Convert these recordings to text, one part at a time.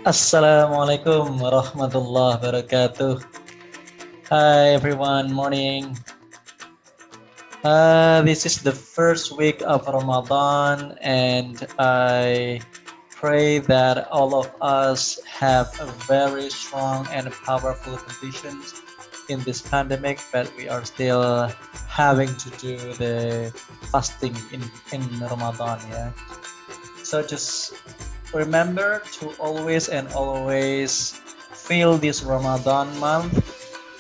Assalamualaikum warahmatullahi wabarakatuh. Hi everyone, morning. This is the first week of Ramadan, and I pray that all of us have a very strong and powerful conditions in this pandemic, but we are still having to do the fasting in Ramadan. Yeah. So just remember to always fill this Ramadan month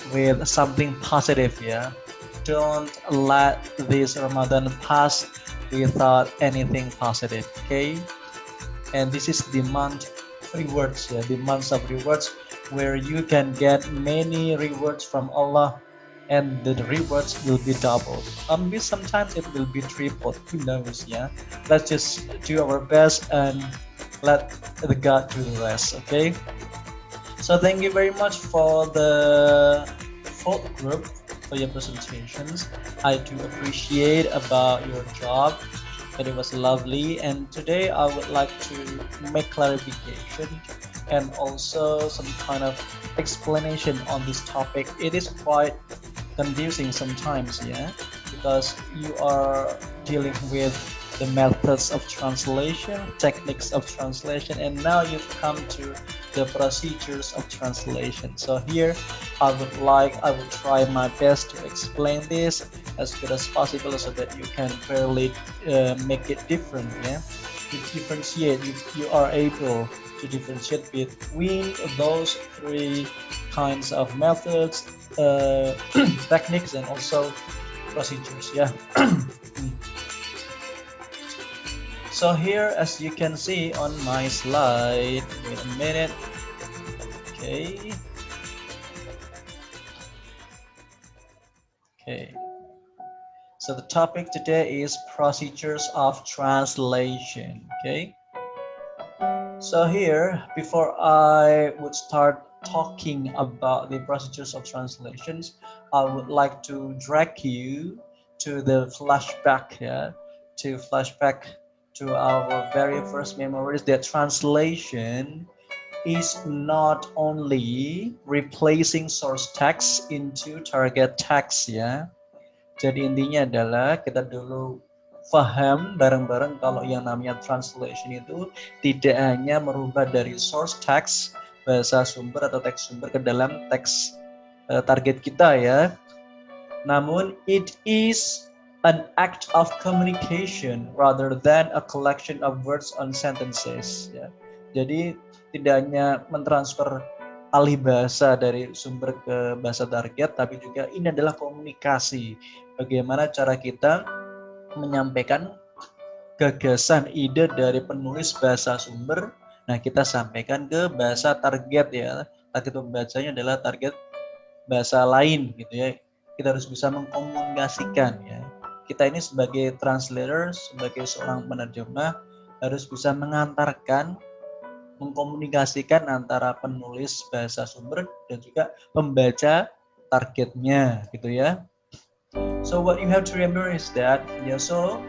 with something positive, yeah. Don't let this Ramadan pass without anything positive, okay? And this is the month rewards, yeah, the months of rewards where you can get many rewards from Allah, and the rewards will be doubled. Maybe sometimes it will be tripled. Who knows? Yeah. Let's just do our best and let the God do the rest. Okay. So thank you very much for the fourth group for your presentations. I do appreciate about your job. And it was lovely. And today I would like to make clarification and also some kind of explanation on this topic. It is quite confusing sometimes, yeah, because you are dealing with the methods of translation, techniques of translation, and now you've come to the procedures of translation. So here I will try my best to explain this as good as possible so that you can fairly make it different, yeah. You differentiate, you are able to differentiate between those three kinds of methods, techniques, and also procedures, yeah. So here, as you can see on my slide, wait a minute. Okay. Okay. So the topic today is procedures of translation. Okay. So here, before I would start talking about the procedures of translations, I would like to drag you to the flashback, yeah, to flashback to our very first memories that translation is not only replacing source text into target text, ya. Jadi intinya adalah kita dulu paham bareng-bareng kalau yang namanya translation itu tidak hanya merubah dari source text, bahasa sumber atau teks sumber ke dalam teks target kita, ya. Namun it is an act of communication rather than a collection of words on sentences, ya. Jadi tidak hanya mentransfer alih bahasa dari sumber ke bahasa target, tapi juga ini adalah komunikasi. Bagaimana cara kita menyampaikan gagasan, ide dari penulis bahasa sumber, nah kita sampaikan ke bahasa target, ya. Target pembacanya adalah target bahasa lain, gitu ya. Kita harus bisa mengkomunikasikan, ya. Kita ini sebagai translator, sebagai seorang penerjemah harus bisa mengantarkan, mengkomunikasikan antara penulis bahasa sumber dan juga pembaca targetnya, gitu ya. So what you have to remember is that, yeah, so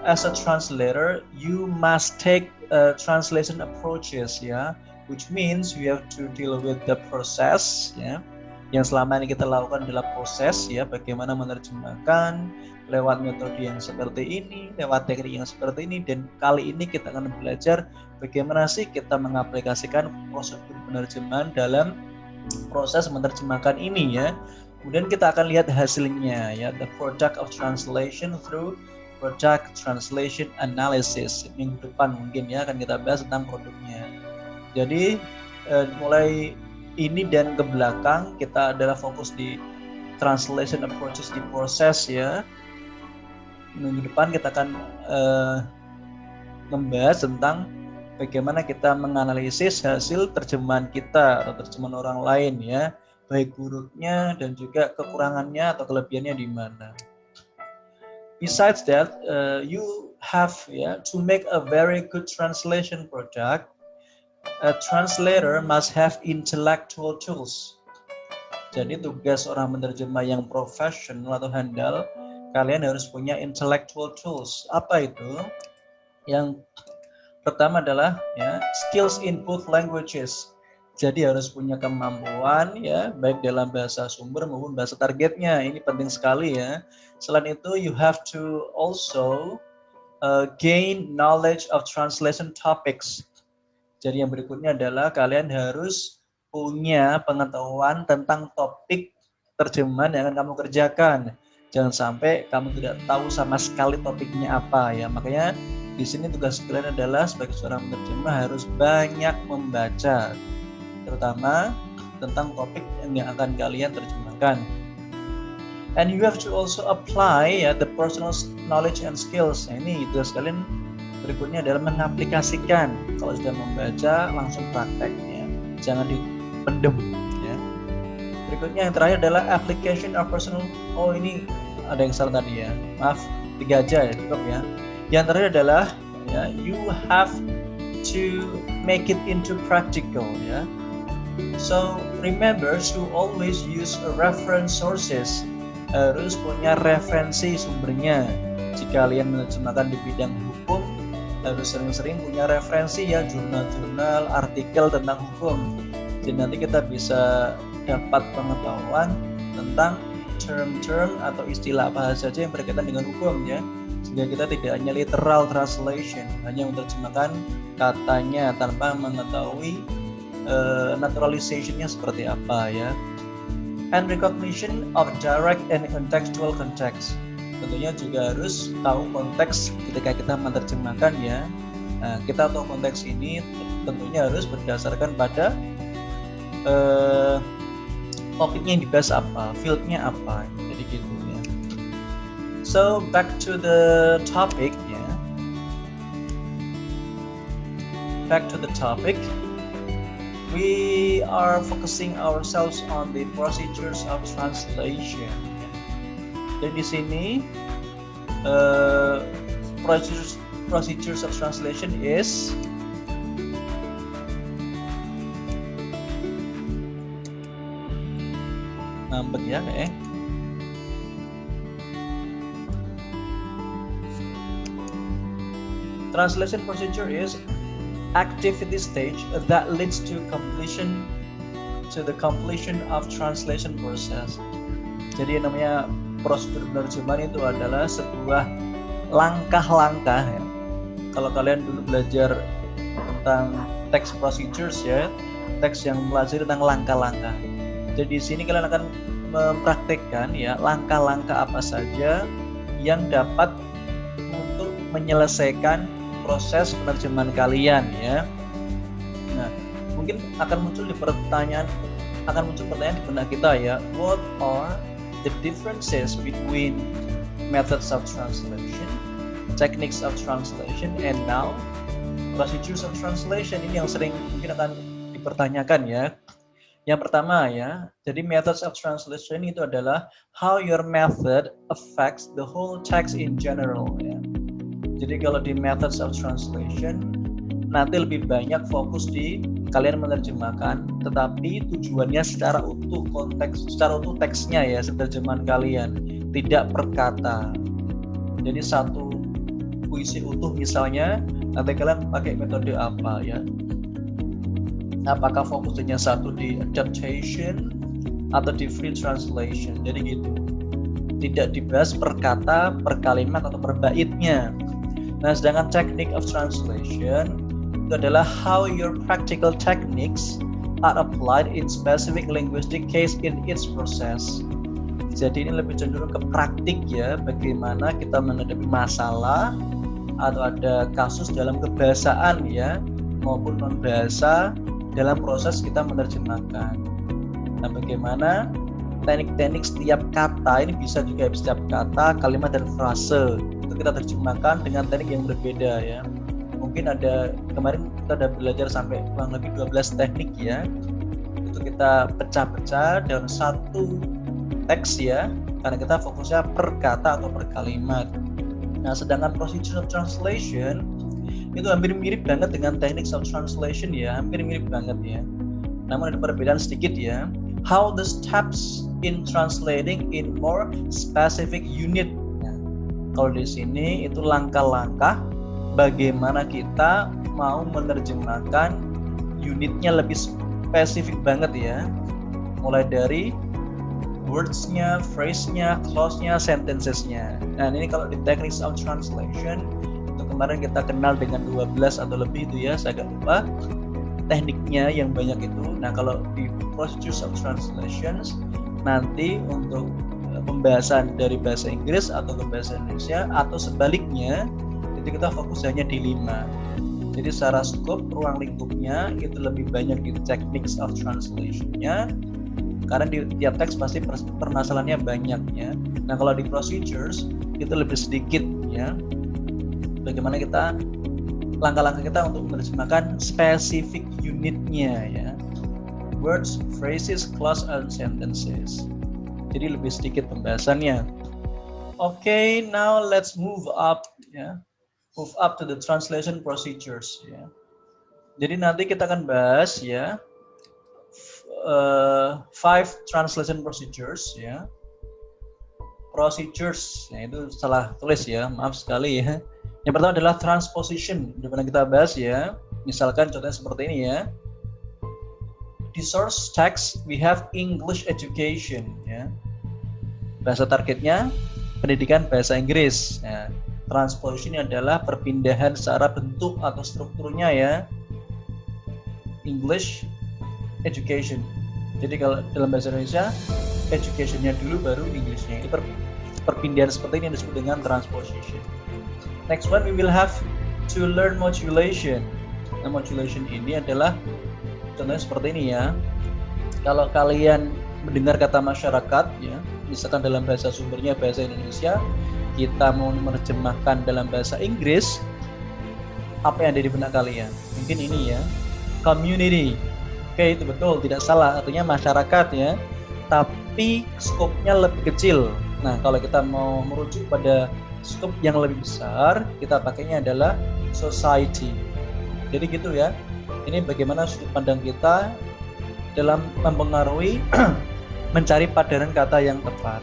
as a translator, you must take translation approaches, ya, which means you have to deal with the process, ya. Yang selama ini kita lakukan adalah proses, ya, bagaimana menerjemahkan lewat metode yang seperti ini, lewat teknik yang seperti ini, dan kali ini kita akan belajar bagaimana sih kita mengaplikasikan prosedur penerjemahan dalam proses menerjemahkan ini, ya. Kemudian kita akan lihat hasilnya, ya, the product of translation through product translation analysis. Minggu depan mungkin, ya, akan kita bahas tentang produknya. Jadi mulai ini dan ke belakang kita adalah fokus di translation approaches, di proses, ya. Minggu depan kita akan membahas tentang bagaimana kita menganalisis hasil terjemahan kita atau terjemahan orang lain, ya, baik buruknya dan juga kekurangannya atau kelebihannya di mana. Besides that, you have, yeah, to make a very good translation product, a translator must have intellectual tools. Jadi tugas orang penerjemah yang profesional atau handal, kalian harus punya intellectual tools. Apa itu? Yang Pertama adalah ya skills in both languages. Jadi harus punya kemampuan ya baik dalam bahasa sumber maupun bahasa targetnya. Ini penting sekali ya. Selain itu you have to also gain knowledge of translation topics. Jadi yang berikutnya adalah kalian harus punya pengetahuan tentang topik terjemahan yang akan kamu kerjakan. Jangan sampai kamu tidak tahu sama sekali topiknya apa ya. Makanya di sini tugas kalian adalah sebagai seorang penerjemah harus banyak membaca, terutama tentang topik yang akan kalian terjemahkan. And you have to also apply ya the personal knowledge and skills. Nah, ini tugas kalian berikutnya adalah mengaplikasikan. Kalau sudah membaca langsung praktek ya, jangan dipendem ya. Berikutnya yang terakhir adalah application of personal. Oh ini ada yang salah tadi ya, maaf 3 aja ya cukup ya. Yang terakhir adalah ya, you have to make it into practical ya. So remember to always use reference sources. Harus punya referensi sumbernya. Jika kalian menerjemahkan di bidang hukum, harus sering-sering punya referensi ya, jurnal-jurnal, artikel tentang hukum. Jadi nanti kita bisa dapat pengetahuan tentang term-term atau istilah apa saja yang berkaitan dengan hukum ya. Sehingga kita tidak hanya literal translation, hanya menerjemahkan katanya tanpa mengetahui naturalization-nya seperti apa ya. And recognition of direct and contextual context. Tentunya juga harus tahu konteks ketika kita menerjemahkan ya. Nah, kita tahu konteks ini tentunya harus berdasarkan pada topiknya yang dibahas apa, fieldnya apa, jadi gitu ya. So back to the topic ya. Back to the topic. We are focusing ourselves on the procedures of translation. Dan di sini procedures of translation is ngambek ya Translation procedure is activity stage that leads to the completion of translation process. Jadi yang namanya prosedur penerjemahan itu adalah sebuah langkah-langkah ya. Kalau kalian dulu belajar tentang text procedures ya, teks yang mempelajari tentang langkah-langkah. Jadi di sini kalian akan mempraktekkan ya langkah-langkah apa saja yang dapat untuk menyelesaikan proses penerjemahan kalian ya. Nah, mungkin akan muncul pertanyaan di benak kita ya. What are the differences between methods of translation, techniques of translation, and now procedures of translation? Ini yang sering mungkin akan dipertanyakan ya. Yang pertama ya, jadi methods of translation itu adalah how your method affects the whole text in general ya. Jadi kalau di methods of translation nanti lebih banyak fokus di kalian menerjemahkan, tetapi tujuannya secara utuh teksnya ya, terjemahan kalian, tidak per kata. Jadi satu puisi utuh misalnya, nanti kalian pakai metode apa ya? Apakah fokusnya satu di adaptation atau di free translation? Jadi gitu. Tidak dibahas per kata, per kalimat atau per baitnya. Nah, sedangkan technique of translation itu adalah how your practical techniques are applied in specific linguistic case in its process. Jadi ini lebih cenderung ke praktik ya, bagaimana kita menghadapi masalah atau ada kasus dalam kebahasaan ya, maupun non bahasa dalam proses kita menerjemahkan. Nah, bagaimana teknik-teknik setiap kata ini bisa juga setiap kata, kalimat dan frase itu kita terjemahkan dengan teknik yang berbeda ya. Mungkin ada kemarin kita ada belajar sampai kurang lebih 12 teknik ya. Itu kita pecah-pecah dalam satu teks ya, karena kita fokusnya per kata atau per kalimat. Nah, sedangkan procedure of translation itu hampir mirip banget dengan techniques of translation ya, hampir mirip banget ya. Namun ada perbedaan sedikit ya. How the steps in translating in more specific unit. Nah, kalau di sini itu langkah-langkah bagaimana kita mau menerjemahkan unitnya lebih spesifik banget ya. Mulai dari words-nya, phrase-nya, clause-nya, sentences-nya. Nah, ini kalau di techniques of translation, itu kemarin kita kenal dengan 12 atau lebih itu ya, saya agak lupa tekniknya yang banyak itu. Nah, kalau di procedures of translations, nanti untuk pembahasan dari bahasa Inggris atau ke bahasa Indonesia atau sebaliknya, itu kita fokus hanya di 5. Jadi secara scope, ruang lingkupnya itu lebih banyak di techniques of translation-nya, karena di tiap teks pasti permasalahannya banyak ya. Nah, kalau di procedures itu lebih sedikit ya. Bagaimana kita langkah-langkah kita untuk menerjemahkan spesifik unitnya ya. Words, phrases, clause, and sentences. Jadi lebih sedikit pembahasannya. Okay, now let's move up ya. Move up to the translation procedures ya. Jadi nanti kita akan bahas ya 5 translation procedures ya. Procedures, ya itu salah tulis ya, maaf sekali ya. Yang pertama adalah transposition, di mana kita bahas ya. Misalkan contohnya seperti ini ya. Di source text we have English education ya. Bahasa targetnya pendidikan bahasa Inggris. Nah, transposition adalah perpindahan secara bentuk atau strukturnya ya. English education. Jadi kalau dalam bahasa Indonesia education-nya dulu baru English-nya. Itu perpindahan seperti ini yang disebut dengan transposition. Next one we will have to learn modulation. Nah, modulation ini adalah contohnya seperti ini ya. Kalau kalian mendengar kata masyarakat ya, misalkan dalam bahasa sumbernya bahasa Indonesia, kita mau menerjemahkan dalam bahasa Inggris, apa yang ada di benak kalian? Mungkin ini ya, community. Oke, itu betul, tidak salah, artinya masyarakat ya. Tapi skopnya lebih kecil. Nah, kalau kita mau merujuk pada skop yang lebih besar, kita pakainya adalah society. Jadi gitu ya. Ini bagaimana sudut pandang kita dalam mempengaruhi mencari padanan kata yang tepat.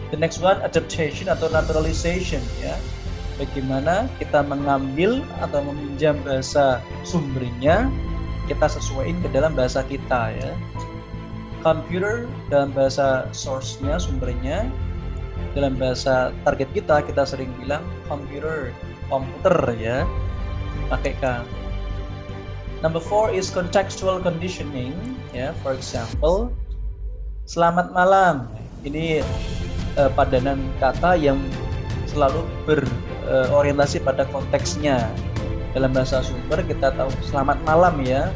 The next one, adaptation atau naturalization ya. Bagaimana kita mengambil atau meminjam bahasa sumbernya, kita sesuaikan ke dalam bahasa kita ya. Computer dalam bahasa source-nya, sumbernya. Dalam bahasa target kita sering bilang komputer ya. Pakai K. Number 4 is contextual conditioning ya. For example, selamat malam. Ini padanan kata yang selalu berorientasi pada konteksnya. Dalam bahasa sumber kita tahu selamat malam ya.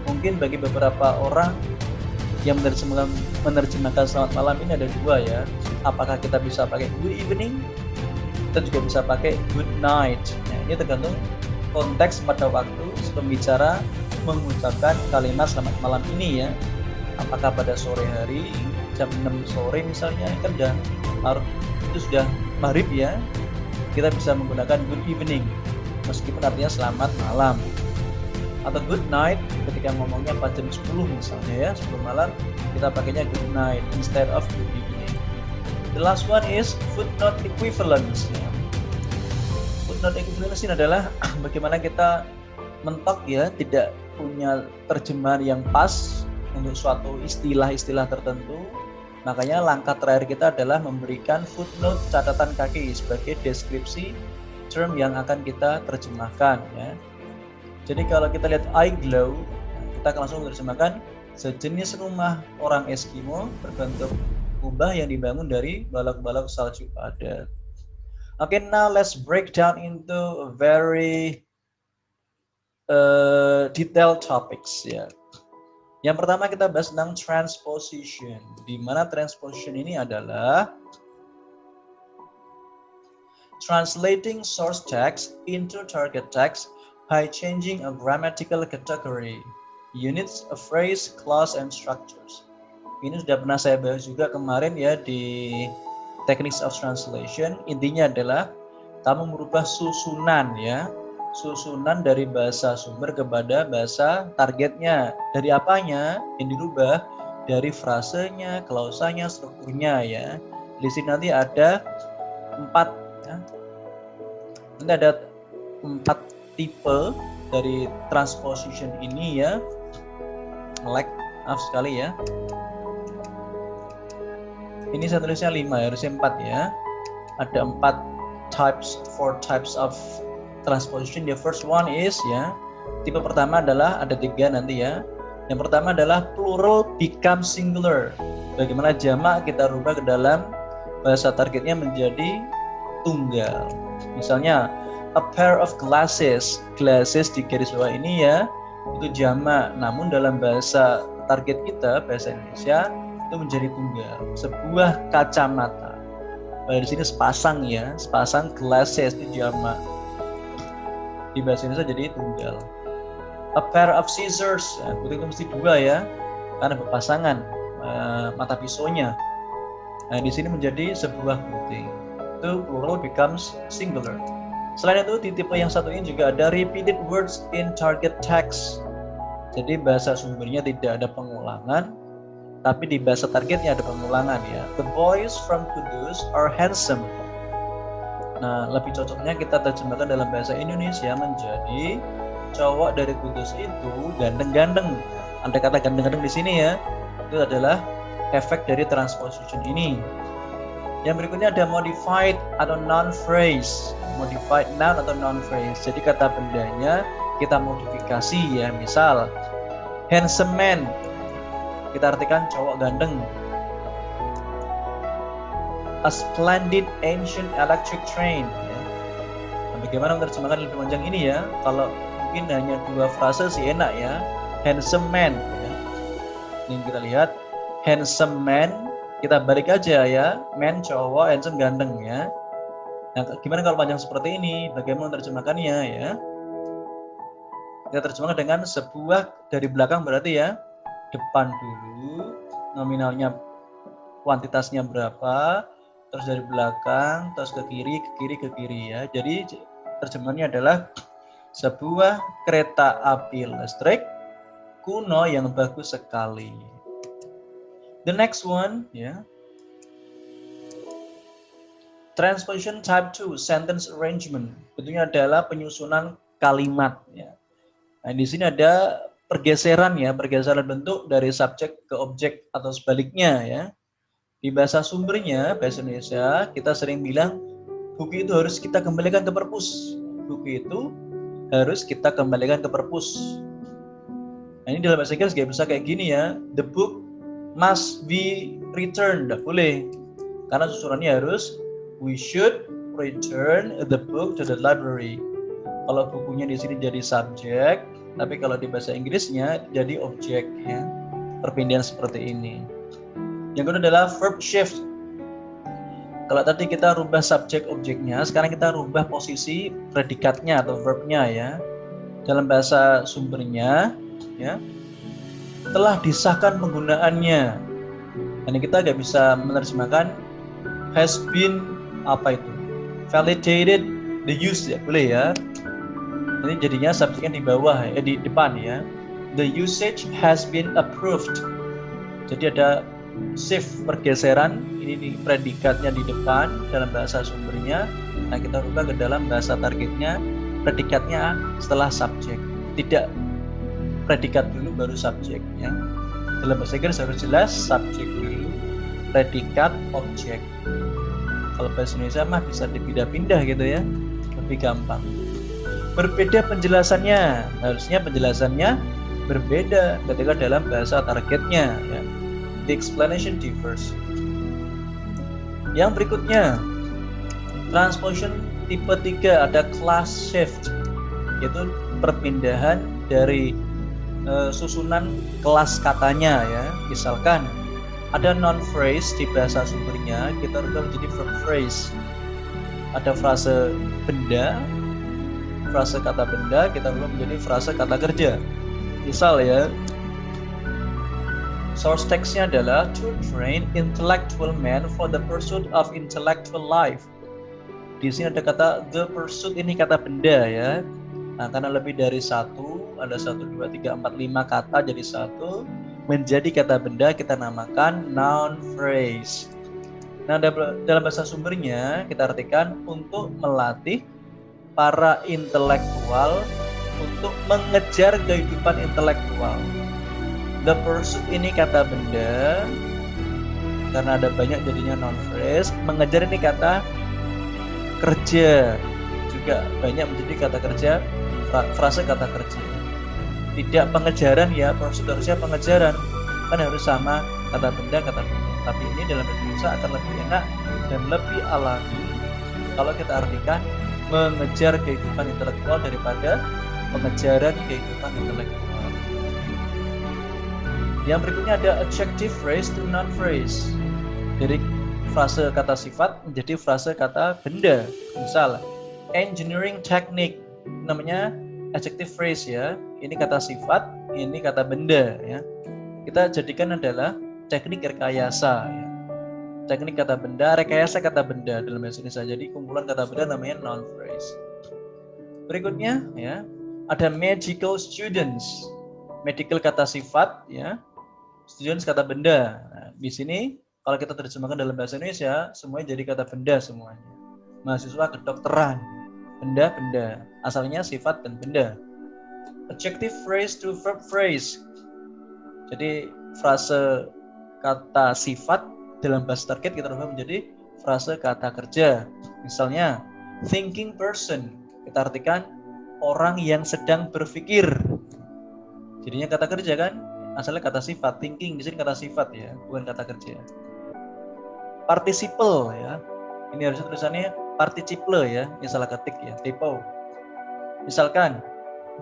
Mungkin bagi beberapa orang yang menerjemahkan selamat malam ini ada dua ya. Apakah kita bisa pakai good evening? Kita juga bisa pakai good night. Nah, ini tergantung konteks pada waktu pembicara mengucapkan kalimat selamat malam ini ya. Apakah pada sore hari jam 6 sore misalnya, kan udah itu sudah maghrib ya, kita bisa menggunakan good evening meskipun artinya selamat malam. Atau good night ketika ngomongnya pas jam 10 misalnya ya, 10 malam, kita pakainya good night instead of good evening. The last one is footnote equivalence ya. Footnote equivalence ini adalah bagaimana kita mentok ya, tidak punya terjemahan yang pas untuk suatu istilah-istilah tertentu. Makanya langkah terakhir kita adalah memberikan footnote, catatan kaki sebagai deskripsi term yang akan kita terjemahkan ya. Jadi kalau kita lihat iGlow, kita akan langsung menerjemahkan sejenis rumah orang Eskimo berbentuk kubah yang dibangun dari balok-balok salju padat. Okay, now let's break down into very detailed topics ya. Yang pertama kita bahas tentang transposition, di mana transposition ini adalah translating source text into target text by changing a grammatical category, units, a phrase, clause, and structures. Ini sudah pernah saya bahas juga kemarin ya di Techniques of Translation. Intinya adalah kamu merubah susunan ya, susunan dari bahasa sumber kepada bahasa targetnya. Dari apanya yang dirubah? Dari frasenya, klausanya, strukturnya ya. Di sini nanti ada 4 ya. Nanti ada 4 tipe dari transposition ini ya. Maaf sekali ya. Ini saya tulisnya 5 ya, harusnya 4 ya. Ada 4 types of transposition. The first one is ya, tipe pertama adalah ada 3 nanti ya. Yang pertama adalah plural become singular. Bagaimana jamak kita rubah ke dalam bahasa targetnya menjadi tunggal. Misalnya a pair of glasses. Glasses di garis bawah ini ya, itu jamak. Namun dalam bahasa target kita, bahasa Indonesia, itu menjadi tunggal. Sebuah kacamata. Pada di sini sepasang ya, sepasang glasses itu jamak. Di bahasa Indonesia jadi tunggal. A pair of scissors, ya, itu mesti 2 ya, karena berpasangan mata pisaunya. Nah di sini menjadi sebuah gunting. Itu plural becomes singular. Selain itu di tipe yang satu ini juga ada repeated words in target text. Jadi bahasa sumbernya tidak ada pengulangan, tapi di bahasa targetnya ada pengulangan ya. The boys from Kudus are handsome. Nah, lebih cocoknya kita terjemahkan dalam bahasa Indonesia menjadi cowok dari Kudus itu ganteng-ganteng. Ada kata ganteng-ganteng di sini ya. Itu adalah efek dari transposition ini. Yang berikutnya ada modified atau noun phrase. Modified noun atau noun phrase. Jadi kata bendanya kita modifikasi ya. Misal handsome man, kita artikan cowok ganteng. A splendid ancient electric train ya. Nah, bagaimana menerjemahkan lebih panjang ini ya? Kalau mungkin hanya 2 frase sih enak ya. Handsome man ya. Ini kita lihat handsome man, kita balik aja ya. Man cowok, handsome ganteng ya. Nah, gimana kalau panjang seperti ini? Bagaimana menerjemahkannya ya? Kita terjemahkan dengan sebuah dari belakang berarti ya. Depan dulu, nominalnya kuantitasnya berapa, terus dari belakang, terus ke kiri ya. Jadi terjemahannya adalah sebuah kereta api listrik kuno yang bagus sekali. The next one ya. Transposition type 2, sentence arrangement. Bentuknya adalah penyusunan kalimat ya. Nah, di sini ada pergeseran ya, pergeseran bentuk dari subjek ke objek atau sebaliknya ya. Di bahasa sumbernya, bahasa Indonesia, kita sering bilang buku itu harus kita kembalikan ke perpus. Buku itu harus kita kembalikan ke perpus. Nah, ini dalam bahasa Inggris nggak bisa kayak gini ya. The book must be returned. Nggak boleh. Karena susunannya harus we should return the book to the library. Kalau bukunya di sini jadi subjek, tapi kalau di bahasa Inggrisnya jadi objek ya. Perpindahan seperti ini. Yang kedua adalah verb shift. Kalau tadi kita rubah subjek objeknya, sekarang kita rubah posisi predikatnya atau verbnya ya. Dalam bahasa sumbernya ya, telah disahkan penggunaannya. Ini kita nggak bisa menerjemahkan has been apa itu, validated the use ya, boleh ya. Ini jadinya subjeknya di bawah di depan ya. The usage has been approved. Jadi ada shift, pergeseran, ini di predikatnya di depan dalam bahasa sumbernya. Nah, kita rubah ke dalam bahasa targetnya, predikatnya setelah subjek. Tidak predikat dulu baru subjek ya. Dalam bahasa Inggris harus jelas subjek dulu, predikat, objek. Kalau bahasa Indonesia mah bisa dipindah-pindah gitu ya, lebih gampang. Berbeda penjelasannya, harusnya penjelasannya berbeda ketika dalam bahasa targetnya ya. The explanation differs. Yang berikutnya, transposition tipe 3 ada class shift, yaitu perpindahan dari susunan kelas katanya ya. Misalkan ada noun phrase di bahasa sumbernya, kita rubah menjadi verb phrase. Ada frase benda, frase kata benda, kita rubah menjadi frase kata kerja. Misal ya, source text-nya adalah to train intellectual men for the pursuit of intellectual life. Di sini ada kata the pursuit, ini kata benda ya. Nah, karena lebih dari satu, ada 1, 2, 3, 4, 5 kata jadi satu, menjadi kata benda kita namakan noun phrase. Nah, dalam bahasa sumbernya kita artikan untuk melatih para intelektual untuk mengejar kehidupan intelektual. The pursuit ini kata benda, karena ada banyak jadinya noun phrase. Mengejar ini kata kerja, juga banyak menjadi kata kerja, frase kata kerja. Tidak pengejaran ya, pursuit harusnya pengejaran, kan harus sama kata benda. Tapi ini dalam bahasa Indonesia akan lebih enak dan lebih alami kalau kita artikan mengejar kehidupan intelektual daripada pengejaran kehidupan intelektual. Yang berikutnya ada adjective phrase to noun phrase. Dari frase kata sifat menjadi frase kata benda. Misal, engineering technique namanya adjective phrase ya. Ini kata sifat, ini kata benda ya. Kita jadikan adalah teknik rekayasa ya. Teknik kata benda, rekayasa kata benda dalam bahasa Indonesia. Jadi kumpulan kata benda namanya noun phrase. Berikutnya ya, ada medical students. Medical kata sifat ya. Students kata benda. Nah, di sini kalau kita terjemahkan dalam bahasa Indonesia, semuanya jadi kata benda semuanya. Mahasiswa kedokteran, benda-benda. Asalnya sifat dan benda. Adjective phrase to verb phrase. Jadi frase kata sifat dalam bahasa target kita rubah menjadi frase kata kerja. Misalnya, thinking person. Kita artikan orang yang sedang berpikir. Jadinya kata kerja kan? Asalnya kata sifat, thinking di sini kata sifat ya, bukan kata kerja. Participle ya. Ini harusnya tulisannya participle ya, ini salah ketik ya, typo. Misalkan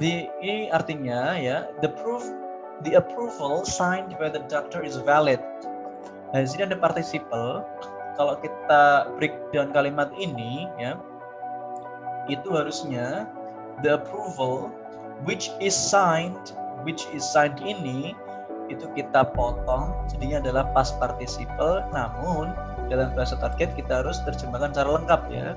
ini artinya ya, the approval signed by the doctor is valid. Nah, di sini ada participle. Kalau kita breakdown kalimat ini ya, itu harusnya the approval which is signed ini itu kita potong, jadinya adalah past participle. Namun dalam bahasa target kita harus terjemahkan secara lengkap ya.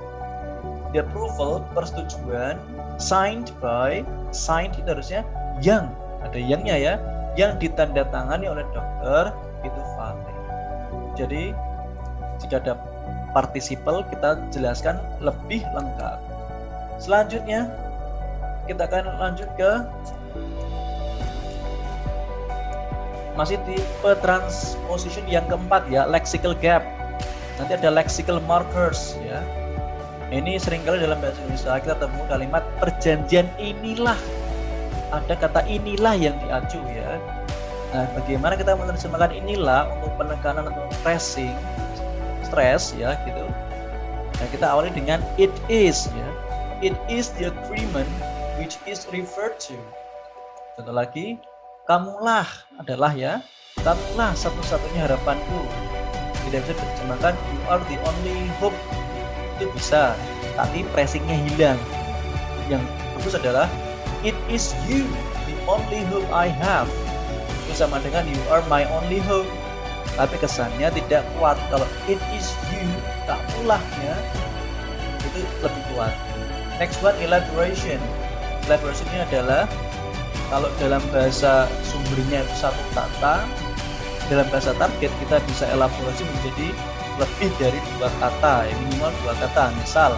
The approval, persetujuan, signed itu harusnya yang, ada yangnya ya, yang ditandatangani oleh dokter itu valid. Jadi jika ada participle kita jelaskan lebih lengkap. Selanjutnya kita akan lanjut ke masih tipe transposition yang keempat ya, lexical gap. Nanti ada lexical markers ya. Ini seringkali dalam bahasa Indonesia kita temui kalimat perjanjian inilah. Ada kata inilah yang diacu ya. Nah, bagaimana kita menerjemahkan inilah untuk penekanan atau pressing, stress ya gitu. Nah, kita awali dengan it is ya. It is the agreement which is referred to. Contoh lagi, kamulah adalah ya, kamulah satu-satunya harapanku. Tidak bisa diterjemahkan you are the only hope. Itu bisa, tapi pressingnya hilang. Yang bagus adalah it is you, the only hope I have. Itu sama dengan you are my only hope. Tapi kesannya tidak kuat. Kalau it is you, kamulah ya, itu lebih kuat. Next one, elaboration. Elaboration ini adalah kalau dalam bahasa sumbernya itu satu kata, dalam bahasa target kita bisa elaborasi menjadi lebih dari 2 kata, ya, minimal 2 kata. Misal,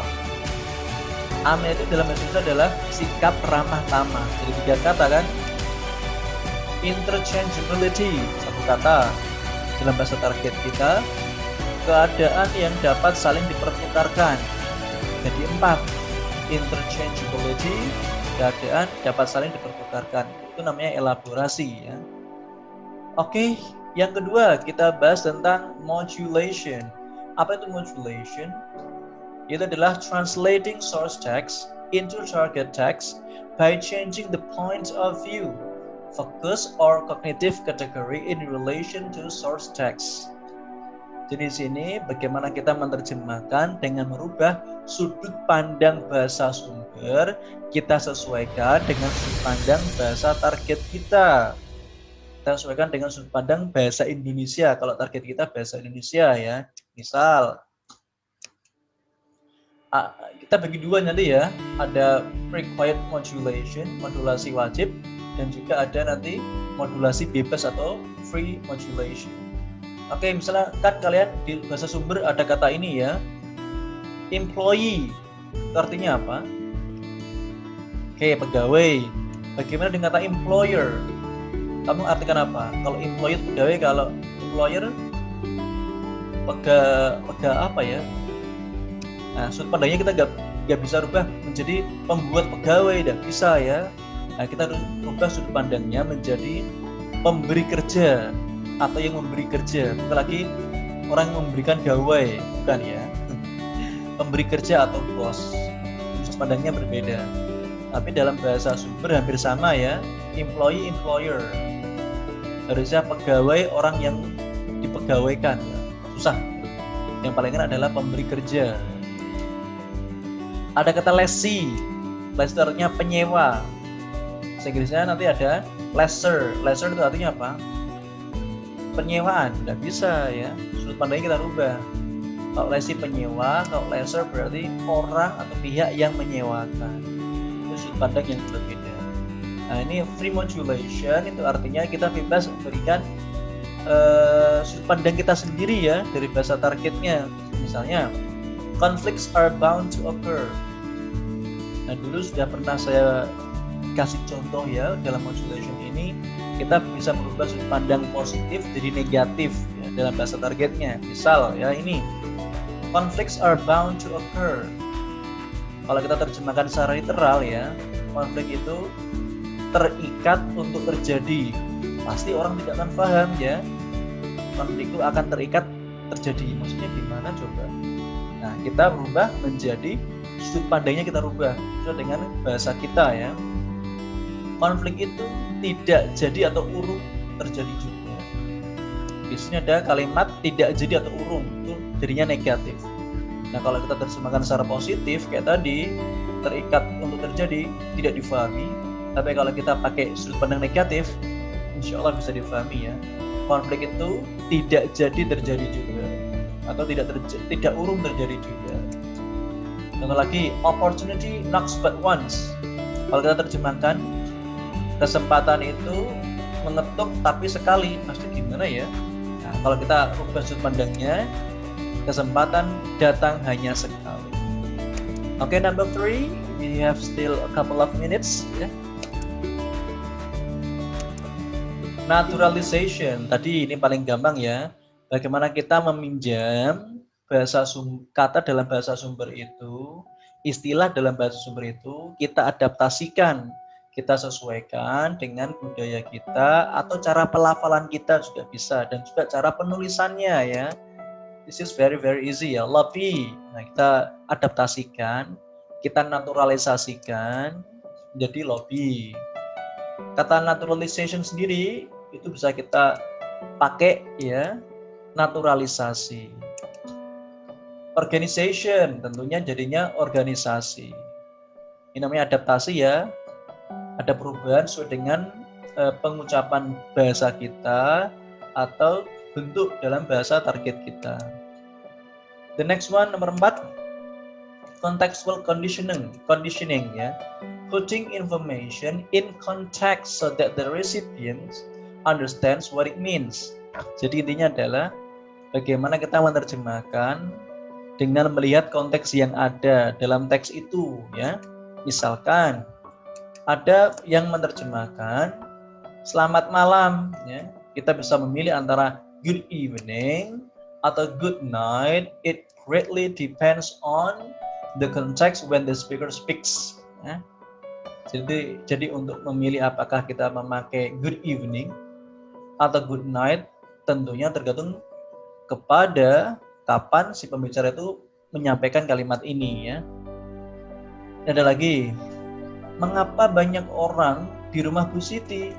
ame itu dalam bahasa Indonesia adalah sikap ramah tamah. Jadi 3 kata kan? Interchangeability, 1 kata. Dalam bahasa target kita, keadaan yang dapat saling dipertukarkan. Jadi 4. Interchangeability, keadaan dapat saling dipertukarkan. Itu namanya elaborasi ya. Oke, yang kedua kita bahas tentang modulation. Apa itu modulation? Itu adalah translating source text into target text by changing the point of view, focus or cognitive category in relation to source text. Jadi di sini bagaimana kita menerjemahkan dengan merubah sudut pandang bahasa sumber, kita sesuaikan dengan sudut pandang bahasa target kita. Kita sesuaikan dengan sudut pandang bahasa Indonesia. Kalau target kita bahasa Indonesia ya. Misal, kita bagi 2 nanti ya. Ada required modulation, modulasi wajib, dan juga ada nanti modulasi bebas atau free modulation. Oke, misalnya kan kalian di bahasa sumber ada kata ini ya, employee. Itu artinya apa? Oke, pegawai. Bagaimana dengan kata employer? Kamu artikan apa? Kalau employer pegawai, kalau employer apa ya? Nah, sudut pandangnya kita nggak bisa rubah menjadi pembuat pegawai, tidak bisa ya. Nah, kita harus rubah sudut pandangnya menjadi pemberi kerja atau yang memberi kerja, bukan lagi orang yang memberikan gawai, bukan ya. Pemberi kerja atau bos, sudut pandangnya berbeda. Tapi dalam bahasa sumber hampir sama ya, employee, employer. Harusnya pegawai orang yang dipegawaikan, susah. Yang paling enak adalah pemberi kerja. Ada kata lessee, lessee itu artinya penyewa. Bahasa Inggrisnya nanti ada lesser. Lesser itu artinya apa? Penyewaan. Tidak bisa ya, sudut pandangnya kita rubah. Kalau lessee penyewa, kalau lesser berarti orang atau pihak yang menyewakan. Itu sudut pandang yang berbeda. Nah, ini free modulation itu artinya kita bebas memberikan sudut pandang kita sendiri ya dari bahasa targetnya. Misalnya conflicts are bound to occur. Nah, dulu sudah pernah saya kasih contoh ya, dalam modulation ini kita bisa merubah sudut pandang positif jadi negatif ya, dalam bahasa targetnya. Misal ya, ini conflicts are bound to occur. Kalau kita terjemahkan secara literal ya, konflik itu terikat untuk terjadi. Pasti orang tidak akan paham ya, konflik itu akan terikat terjadi. Maksudnya gimana coba? Nah, kita berubah menjadi sudut pandangnya, kita rubah sesuai dengan bahasa kita ya. Konflik itu tidak jadi atau urung terjadi juga. Di sini ada kalimat tidak jadi atau urung, itu jadinya negatif. Nah, kalau kita terjemahkan secara positif kayak tadi, terikat untuk terjadi, tidak difahami. Tapi kalau kita pakai sudut pandang negatif, insya Allah bisa difahami ya. Konflik itu tidak jadi terjadi juga, atau tidak urung terjadi juga. Contoh lagi, opportunity knocks but once. Kalau kita terjemahkan, kesempatan itu mengetuk tapi sekali. Maksudnya gimana ya? Nah, kalau kita ubah sudut pandangnya, kesempatan datang hanya sekali. Oke, number 3, we have still a couple of minutes ya. Naturalization, tadi ini paling gampang ya. Bagaimana kita meminjam kata dalam bahasa sumber itu, istilah dalam bahasa sumber itu, kita adaptasikan, kita sesuaikan dengan budaya kita atau cara pelafalan kita juga bisa, dan juga cara penulisannya ya. This is very easy ya, lobby. Nah, kita adaptasikan, kita naturalisasikan menjadi lobby. Kata naturalization sendiri itu bisa kita pakai ya, naturalisasi. Organization tentunya jadinya organisasi. Ini namanya adaptasi ya. Ada perubahan sesuai dengan pengucapan bahasa kita atau bentuk dalam bahasa target kita. The next one, nomor 4, contextual conditioning ya. Putting information in context so that the recipient understands what it means. Jadi intinya adalah bagaimana kita menerjemahkan dengan melihat konteks yang ada dalam teks itu ya. Misalkan ada yang menerjemahkan selamat malam ya. Kita bisa memilih antara good evening atau good night. It greatly depends on the context when the speaker speaks ya. Jadi untuk memilih apakah kita memakai good evening atau good night tentunya tergantung kepada kapan si pembicara itu menyampaikan kalimat ini ya. Ada lagi, mengapa banyak orang di rumah Bu Siti?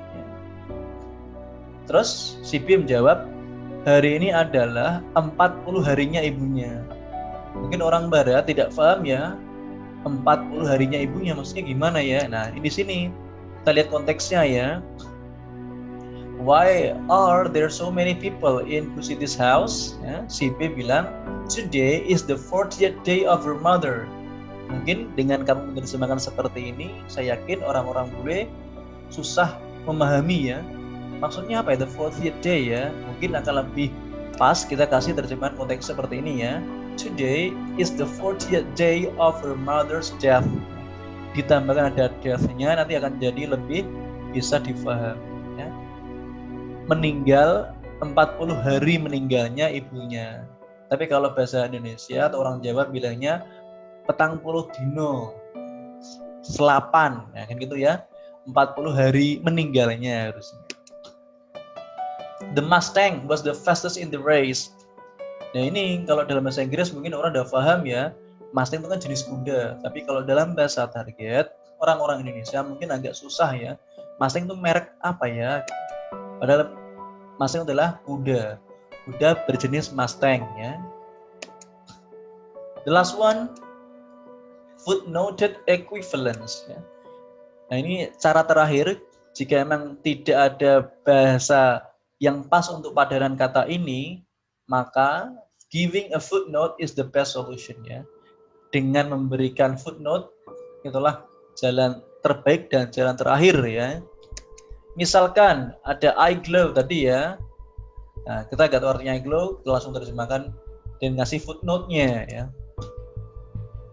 Terus si B menjawab, hari ini adalah 40 harinya ibunya. Mungkin orang barat tidak paham ya, 40 harinya ibunya maksudnya gimana ya. Nah, di sini kita lihat konteksnya ya. Why are there so many people in Bu Siti's house? Ya, si B bilang, today is the 40th day of her mother. Mungkin dengan kamu menerjemahkan seperti ini, saya yakin orang-orang bule susah memahami ya. Maksudnya apa ya, the 40th day ya. Mungkin akan lebih pas kita kasih terjemahan konteks seperti ini ya. Today is the 40th day of her mother's death. ditambahkan ada death-nya, nanti akan jadi lebih bisa difahami ya. Meninggal 40 hari meninggalnya ibunya. Tapi kalau bahasa Indonesia atau orang Jawa bilangnya 40 dino selapan ya kan gitu ya. 40 hari meninggalnya harusnya. The Mustang was the fastest in the race. Nah ini kalau dalam bahasa Inggris mungkin orang udah paham ya. Mustang itu kan jenis kuda. Tapi kalau dalam bahasa target orang-orang Indonesia mungkin agak susah ya. Mustang itu merek apa ya? Padahal Mustang adalah kuda. Kuda berjenis Mustang ya. The last one, footnoted equivalence ya. Nah ini cara terakhir, jika memang tidak ada bahasa yang pas untuk padanan kata ini, maka giving a footnote is the best solution ya. Dengan memberikan footnote, itulah jalan terbaik dan jalan terakhir ya. Misalkan ada eye glow tadi ya. Nah, kita nggak tahu artinya eye glow, kita langsung terjemahkan dan ngasih footnote-nya ya.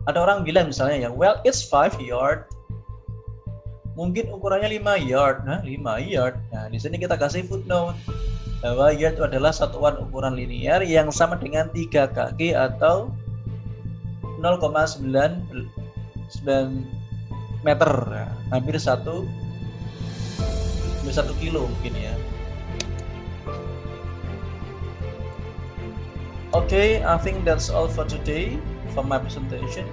Ada orang bilang misalnya ya, well it's 5 yard. Mungkin ukurannya 5 yard. Nah, 5 yard. Nah, di sini kita kasih footnote bahwa yard itu adalah satuan ukuran linear yang sama dengan 3 kaki atau 0,9 meter. Nah, hampir 1 kilo mungkin ya. Okay, I think that's all for today for my presentation,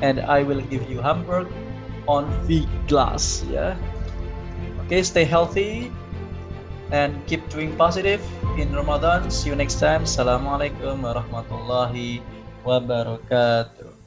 and I will give you homework on V-Glass ya. Okay, stay healthy and keep doing positive in Ramadan. See you next time. Assalamualaikum warahmatullahi wabarakatuh.